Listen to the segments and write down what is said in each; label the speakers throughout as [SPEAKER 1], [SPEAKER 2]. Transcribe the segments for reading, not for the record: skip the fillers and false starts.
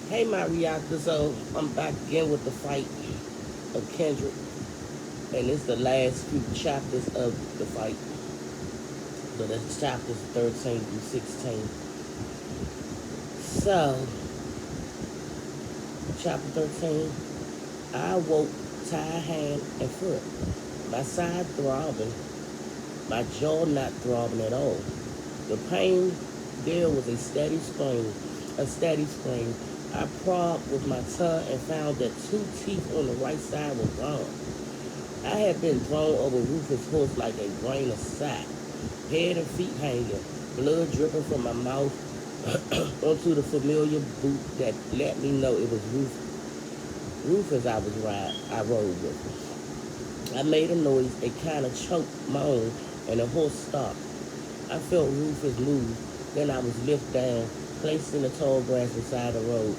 [SPEAKER 1] Hey, my reactor. So I'm back again with the fight of Kindred, and it's the last few chapters of the fight. So that's chapters 13 through 16. So, chapter 13, I woke tired hand and foot, my side throbbing, my jaw not throbbing at all. The pain there was a steady spring. I probed with my tongue and found that two teeth on the right side were gone. I had been thrown over Rufus' horse like a grain of sack, head and feet hanging, blood dripping from my mouth onto the familiar boot that let me know it was Rufus I rode with. I made a noise, a kind of choked moan, and the horse stopped. I felt Rufus move. Then I was lifted down, placed in the tall grass beside the road.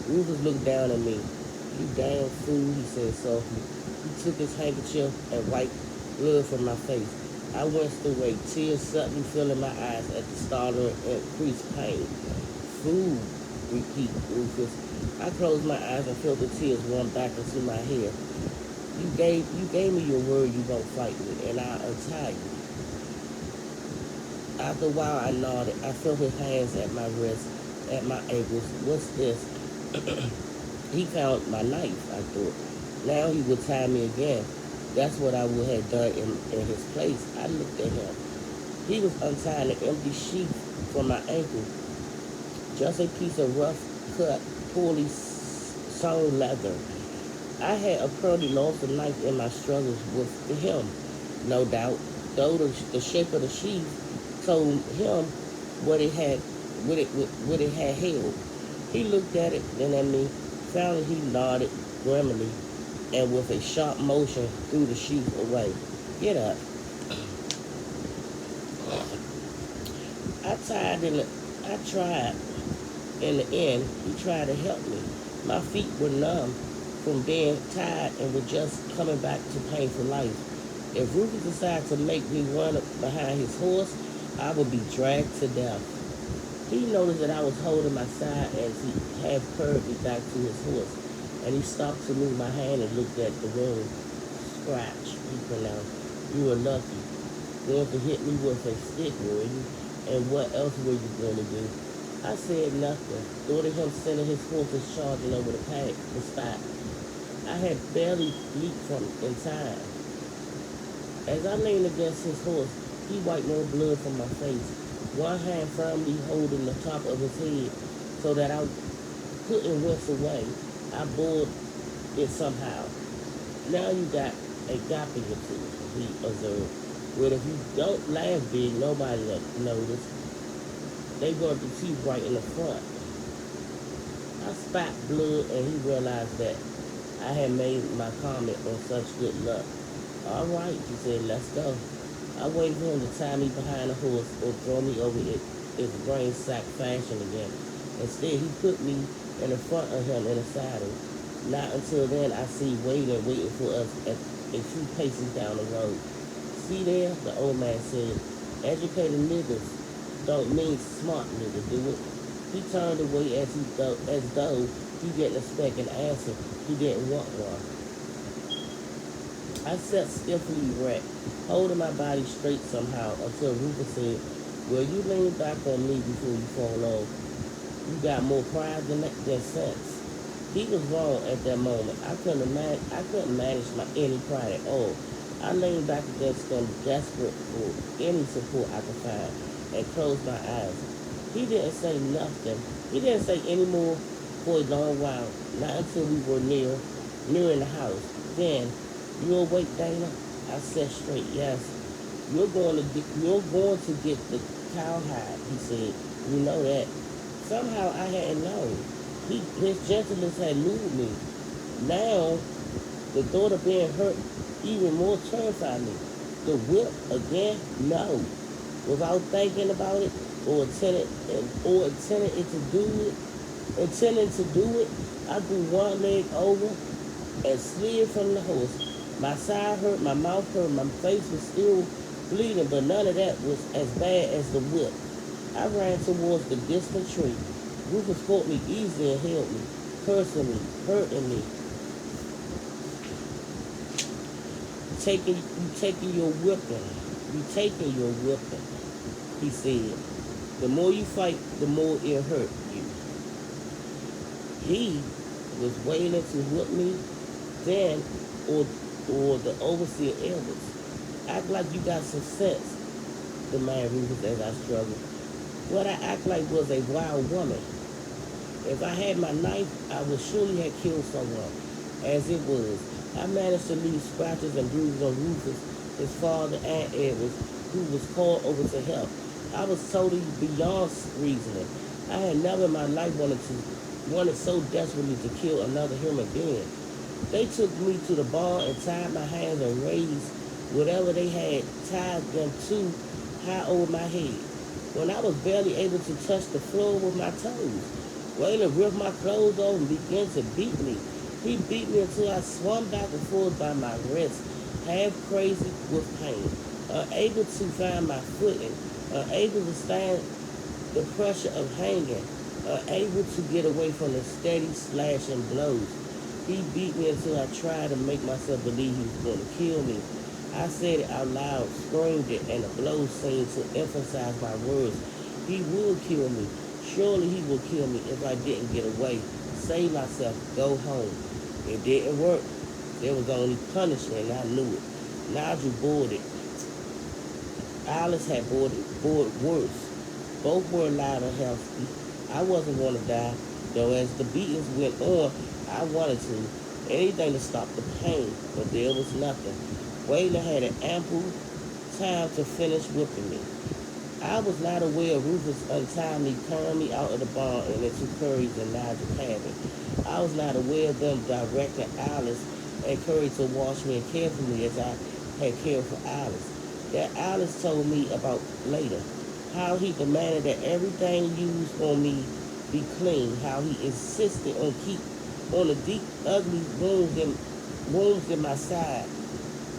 [SPEAKER 1] Rufus looked down at me. You damn fool, he said softly. He took his handkerchief and wiped blood from my face. I winced away, tears suddenly filling my eyes at the startling increased pain. Fool, repeat Rufus. I closed my eyes and felt the tears run back into my hair. You gave me your word you won't fight me, and I'll untie you. After a while, I nodded. I felt his hands at my wrists, at my ankles. What's this? He found my knife, I thought. Now he would tie me again. That's what I would have done in his place. I looked at him. He was untying an empty sheath from my ankle, just a piece of rough cut, poorly sewn leather. I had apparently lost a knife in my struggles with him, no doubt, though the shape of the sheath told him what it had what it had held. He looked at it, then at me. Finally he nodded grimly and with a sharp motion threw the sheath away. Get up. I tried in the I tried in the end. He tried to help me. My feet were numb from being tired and were just coming back to painful life. If Rufus decided to make me run behind his horse, I would be dragged to death. He noticed that I was holding my side as he half curved me back to his horse, and he stopped to move my hand and looked at the wound. Scratch, he pronounced. You were lucky. Going to hit me with a stick, were you? And what else were you going to do? I said nothing, thought of him sending his forces charging over the spot. I had barely leaped from in time. As I leaned against his horse, he wiped more blood from my face, one hand firmly holding the top of his head so that I couldn't wince away. I bored it somehow. Now you got a gap in your tooth, he observed. Well, if you don't laugh big, nobody will notice. They want the teeth right in the front. I spat blood and he realized that I had made my comment on such good luck. All right, he said, let's go. I waited for him to tie me behind the horse or throw me over its grain sack fashion again. Instead, he put me in the front of him in a saddle. Not until then I see waiting for us at a few paces down the road. See there, the old man said, educated niggas don't mean smart niggas, do it? He turned away as though he didn't expect an answer. He didn't want one. I sat stiffly erect, holding my body straight somehow until Rufus said, well, you lean back on me before you fall off. You got more pride than sense. He was wrong at that moment. I couldn't manage any pride at all. I leaned back against him, desperate for any support I could find, and closed my eyes. He didn't say nothing. He didn't say any more for a long while, not until we were nearing the house. Then, you awake, Dana? I said straight, yes. You're going to get the cowhide, he said. You know that. Somehow I hadn't known. His gentleness had moved me. Now, the thought of being hurt even more terrified me. The whip again? No. Without thinking about it intending to do it, I threw one leg over and slid from the horse. My side hurt, my mouth hurt, my face was still bleeding, but none of that was as bad as the whip. I ran towards the distant tree. Rufus fought me easily and held me, cursing me, hurting me, taking your whipping. You taking your whipping, he said. The more you fight, the more it hurt you. He was waiting to whip me then, or the overseer elders. Act like you got some sense, the man Rufus, as I struggled. What I act like was a wild woman. If I had my knife, I would surely have killed someone. As it was, I managed to leave scratches and bruises on Rufus, his father, and Edwards, who was called over to help. I was totally beyond reasoning. I had never in my life wanted so desperately to kill another human being. They took me to the bar and tied my hands and raised whatever they had tied them to high over my head. When I was barely able to touch the floor with my toes, Waylon ripped my clothes off and began to beat me. He beat me until I swung back and forth by my wrist, half crazy with pain, unable to find my footing, unable to stand the pressure of hanging, unable to get away from the steady slashing blows. He beat me until I tried to make myself believe he was going to kill me. I said it out loud, screamed it, and the blows seemed to emphasize my words. He will kill me. Surely he will kill me if I didn't get away, save myself, go home. It didn't work. There was only punishment, and I knew it. Nigel boarded. Alice had boarded worse. Both were alive and healthy. I wasn't going to die, though as the beatings went on, I wanted to. Anything to stop the pain, but there was nothing. Waylon had an ample time to finish whipping me. I was not aware of Rufus untimely carrying me out of the barn and into Curry's and Nigel's cabin. I was not aware of them directing Alice and Curry to wash me and care for me as I had cared for Alice. That Alice told me about later. How he demanded that everything used on me be clean. How he insisted on the deep, ugly wounds in my side.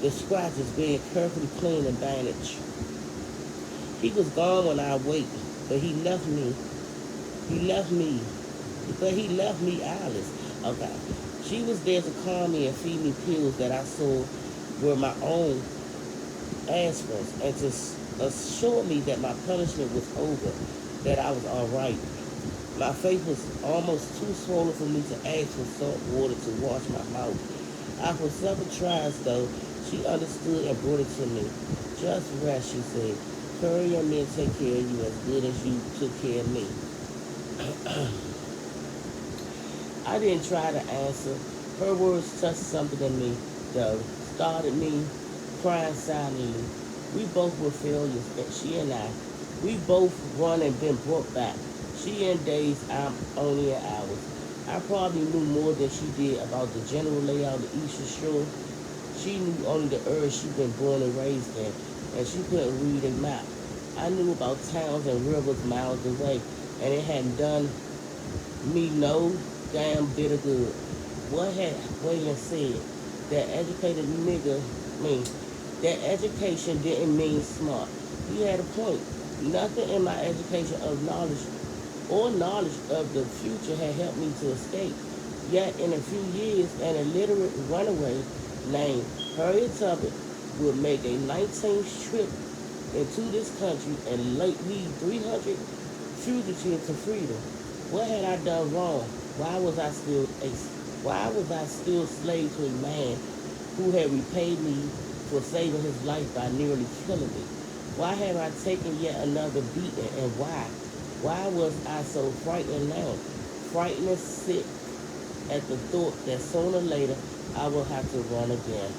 [SPEAKER 1] The scratches being carefully cleaned and bandaged. He was gone when I waked, but he left me Alice. Okay. She was there to calm me and feed me pills that I saw were my own aspirins and to assure me that my punishment was over, that I was all right. My face was almost too swollen for me to ask for salt water to wash my mouth. After several tries, though, she understood and brought it to me. Just rest, she said. Curry and me take care of you as good as you took care of me. I didn't try to answer. Her words touched something in me, though. Started me crying silently. We both were failures, she and I. We both run and been brought back. She in days, I'm only in hours. I probably knew more than she did about the general layout of the Eastern Shore. She knew only the earth she'd been born and raised in, and she couldn't read a map. I knew about towns and rivers miles away, and it hadn't done me no damn bit of good. What had Waylon said? That education didn't mean smart. He had a point. Nothing in my education of knowledge of the future had helped me to escape. Yet in a few years, an illiterate runaway named Harriet Tubman would make a 19th trip into this country and lead 300 fugitives to freedom. What had I done wrong? Why was I still slave to a man who had repaid me for saving his life by nearly killing me? Why had I taken yet another beating, and why? Why was I so frightened now? Frightened and sick at the thought that sooner or later I will have to run again.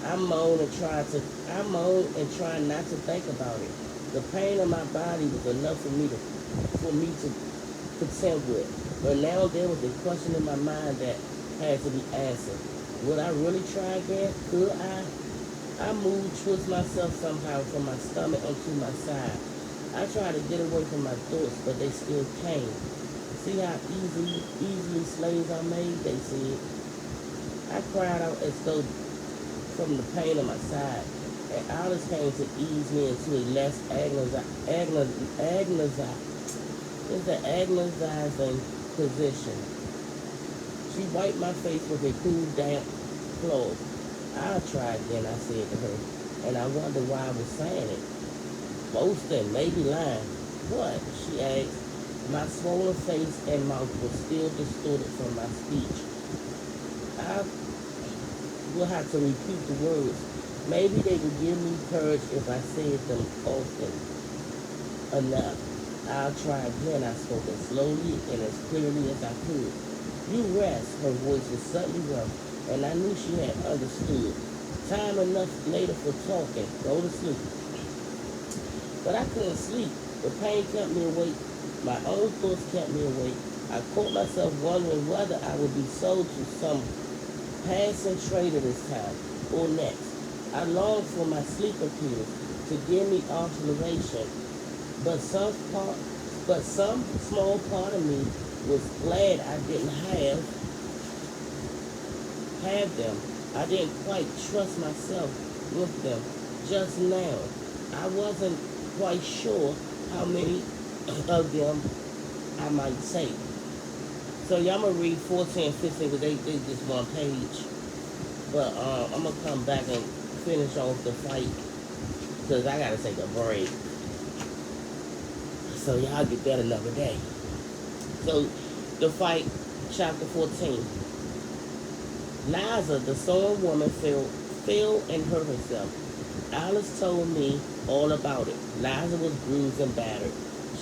[SPEAKER 1] I moaned and tried not to think about it. The pain of my body was enough for me to contend with. But now there was a question in my mind that had to be answered. Would I really try again? Could I? I moved towards myself somehow from my stomach onto my side. I tried to get away from my thoughts, but they still came. See how easily slaves are made, they said. I cried out as though from the pain of my side. and Alice came to ease me into a less agonizing position. She wiped my face with a cool, damp cloth. I'll try again, I said to her, and I wondered why I was saying it. Boasting, maybe lying. What? She asked. My swollen face and mouth were still distorted from my speech. I will have to repeat the words. Maybe they would give me courage if I said them often enough. I'll try again, I spoke as slowly and as clearly as I could. You rest. Her voice was suddenly rough, and I knew she had understood. Time enough later for talking. Go to sleep. But I couldn't sleep. The pain kept me awake. My own thoughts kept me awake. I caught myself wondering whether I would be sold to some passing trader this time or next. I longed for my sleeper pills to give me observation, but some small part of me was glad I didn't have them. I didn't quite trust myself with them just now. I wasn't quite sure how many of them I might take. So y'all, I'm gonna read 14 and 15 because they just one page. But I'm gonna come back and finish off the fight because I gotta take a break. So y'all get that another day. So the fight, chapter 14. Liza, the sewing woman, fell and hurt herself. Alice told me all about it. Liza was bruised and battered.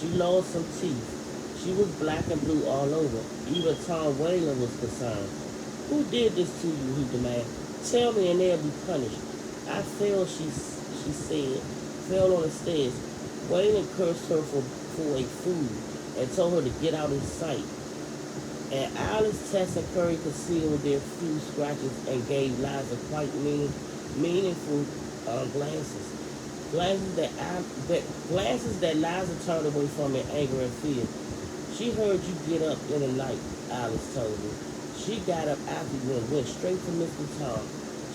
[SPEAKER 1] She lost some teeth. She was black and blue all over. Even Tom Whalen was concerned. Who did this to you, he demanded. Tell me and they'll be punished. I fell, she said. Fell on the stairs. Whalen cursed her for a fool and told her to get out of his sight. And Alice, Tess, and Curry concealed their few scratches and gave Liza quite meaningful glances. Glances that Liza turned away from in anger and fear. She heard you get up in the night, Alice told me. She got up after you and went straight to Mr. Tom.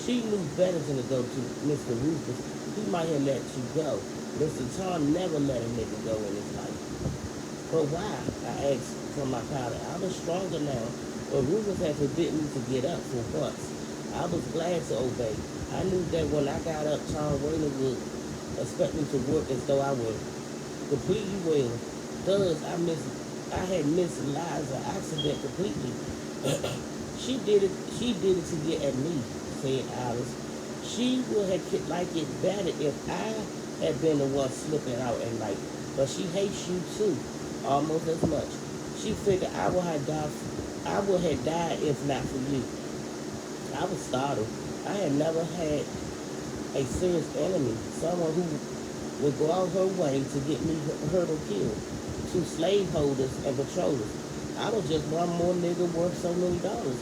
[SPEAKER 1] She knew better than to go to Mr. Rufus. He might have let you go. Mr. Tom never let a nigga go in his life. But why? I asked from my powder. I was stronger now, but Rufus had forbidden me to get up for once. I was glad to obey. I knew that when I got up, Tom Whalen would expect me to work as though I were completely well. Thus, I had missed Liza's accident completely. She did it to get at me, said Alice. She would have liked it better if I had been the one slipping out at night. But she hates you too, almost as much. She figured I would have died if not for you. I was startled. I had never had a serious enemy, someone who would go out her way to get me hurt or killed. Two slaveholders and patrollers. I was just one more nigga worth so many dollars.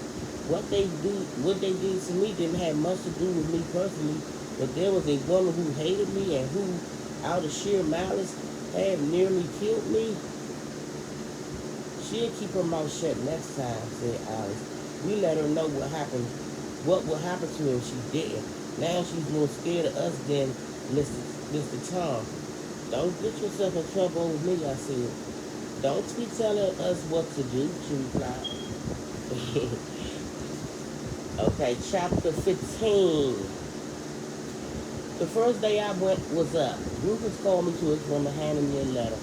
[SPEAKER 1] What they did to me didn't have much to do with me personally, but there was a woman who hated me and who, out of sheer malice, had nearly killed me. She'll keep her mouth shut next time, said Alice. We let her know what will happen to her if she didn't. Now she's more scared of us than Mr. Tom. Don't get yourself in trouble with me, I said. Don't be telling us what to do, she replied. Okay, chapter 15. The first day I went was up. Rufus called me to his room and handed me a letter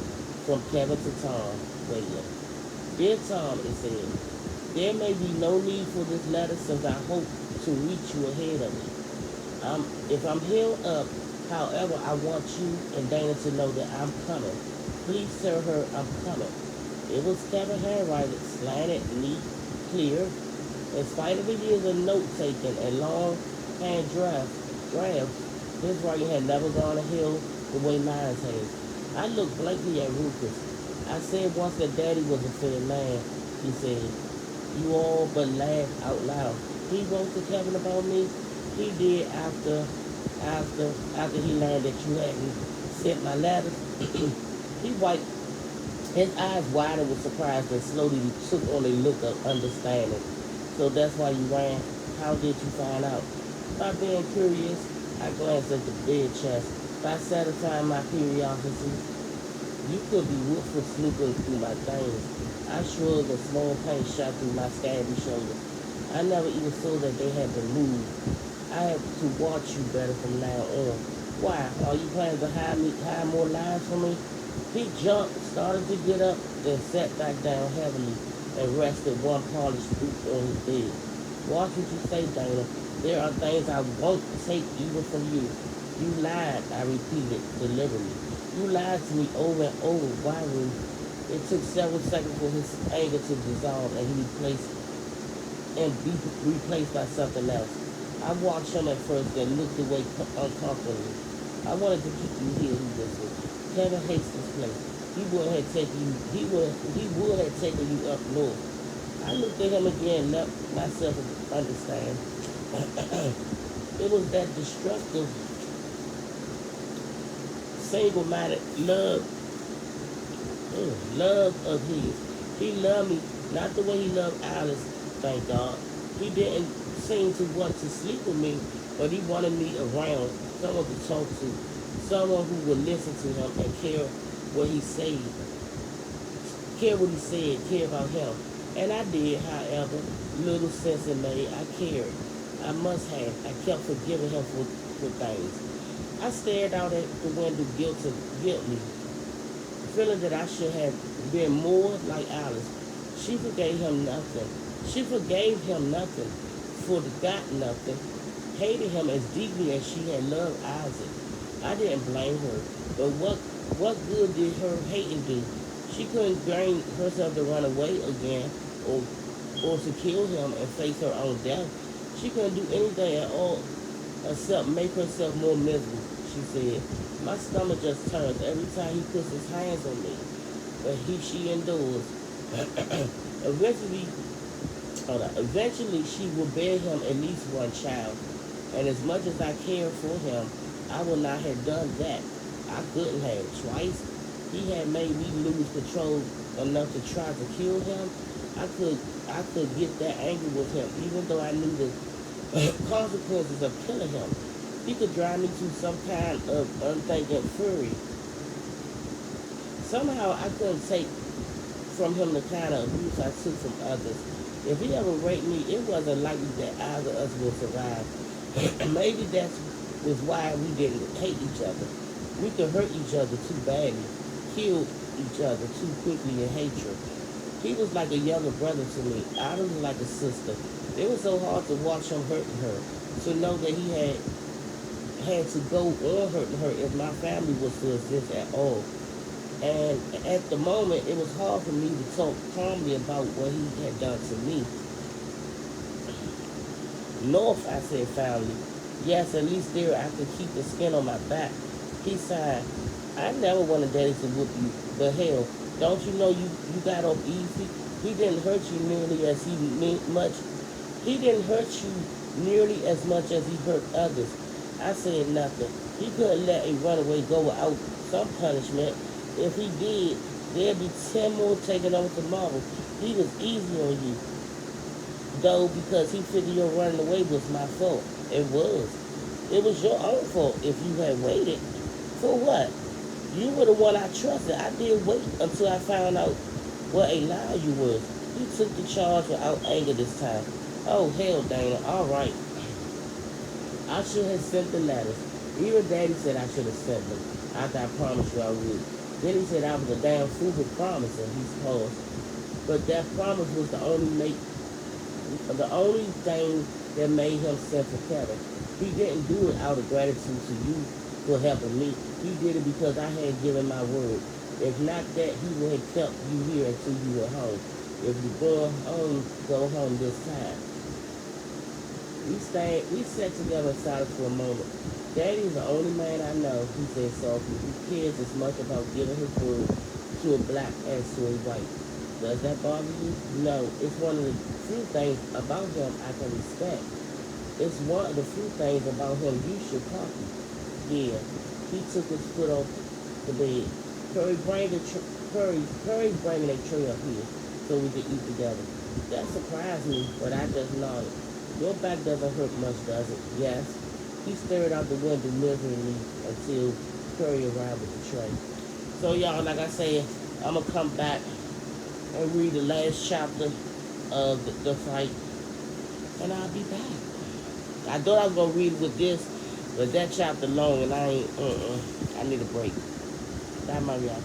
[SPEAKER 1] from Kevin to Tom Whalen. Dear Tom, it said, there may be no need for this letter since I hope to reach you ahead of it. If I'm healed up, however, I want you and Dana to know that I'm coming. Please tell her I'm coming. It was Kevin handwriting, slanted, neat, clear. In spite of the years of note-taking and long hand drafts, his writing had never gone to hell the way mine has. I looked blankly at Rufus. I said once that Daddy was a fair man, he said. You all but laughed out loud. He wrote to Kevin about me. He did after he learned that you hadn't sent my letters. He wiped his eyes wide with surprise and slowly took on a look of understanding. So that's why you ran. How did you find out? By being curious. I glanced at the bed chest. By satisfying my curiosity, you could be willful snooping through my things. I shrugged, a small pain shot through my scabby shoulders. I never even saw that they had been moved. I have to watch you better from now on. Why? Are you planning to hide more lines from me? He jumped, started to get up, then sat back down heavily and rested one polished boot on his bed. Watch what you say, Dana. There are things I won't take even from you. You lied, I repeated deliberately. You lied to me over and over. Why, Ruth? It took several seconds for his anger to dissolve and be replaced by something else. I watched him at first, then looked away uncomfortably. I wanted to keep you here, he whispered. Kevin hates this place. He would have taken you up north. I looked at him again and let myself understand. It was that destructive, single-minded love of his. He loved me, not the way he loved Alice, thank God. He didn't seem to want to sleep with me, but he wanted me around, someone to talk to, someone who would listen to him and care what he said, care about him. And I did, however, little sense it made. I cared. I must have. I kept forgiving him for things. I stared out at the window guiltily, feeling that I should have been more like Alice. She forgave him nothing. She forgave him nothing, forgot nothing, hated him as deeply as she had loved Isaac. I didn't blame her, but what good did her hating do? She couldn't bring herself to run away again or to kill him and face her own death. She couldn't do anything at all except make herself more miserable, she said. My stomach just turns every time he puts his hands on me. But she endures. Eventually, eventually she will bear him at least one child. And as much as I cared for him, I would not have done that. I couldn't have. Twice, he had made me lose control enough to try to kill him. I could get that angry with him, even though I knew the consequences of killing him. He could drive me to some kind of unthinking fury. Somehow I couldn't take from him the kind of abuse I took from others. If he ever raped me, it wasn't likely that either of us would survive. Maybe that was why we didn't hate each other. We could hurt each other too badly, kill each other too quickly in hatred. He was like a younger brother to me. I was like a sister. It was so hard to watch him hurting her, to know that he had to go on hurting her if my family was to exist at all. And at the moment, it was hard for me to talk calmly about what he had done to me. North, I said finally. Yes, at least there I could keep the skin on my back. He sighed. I never wanted Daddy to whoop you, but hell, don't you know you got off easy? He didn't hurt you nearly as much. He didn't hurt you nearly as much as he hurt others. I said nothing. He couldn't let a runaway go without some punishment. If he did, there'd be 10 more taken over tomorrow. He was easy on you, though, because he figured your running away was my fault. It was. It was your own fault if you had waited. For what? You were the one I trusted. I did wait until I found out what a liar you was. You took the charge without anger this time. Oh, hell, Dana. All right. I should have sent the letters. Even Daddy said I should have sent them after I promised you I would. Then he said I was a damn fool for promising, he paused. But that promise was the only thing that made him send for Kevin. He didn't do it out of gratitude to you for helping me. He did it because I had given my word. If not that, he would have kept you here until you were home. If you're going home, go home this time. We sat together in silence for a moment. Daddy's the only man I know, he said softly, who cares as much about giving his word to a black as to a white. Does that bother you? No, it's one of the few things about him I can respect. It's one of the few things about him you should copy. Yeah, he took his foot off the bed. Hurry, bringing a tray up here so we can eat together. That surprised me, but I just nodded. Your back doesn't hurt much, does it? Yes. He stared out the window miserably until Curry arrived with the tray. So y'all, like I said, I'm gonna come back and read the last chapter of the fight, and I'll be back. I thought I was gonna read with this, but that chapter long, and I ain't. I need a break. Bye, Maria.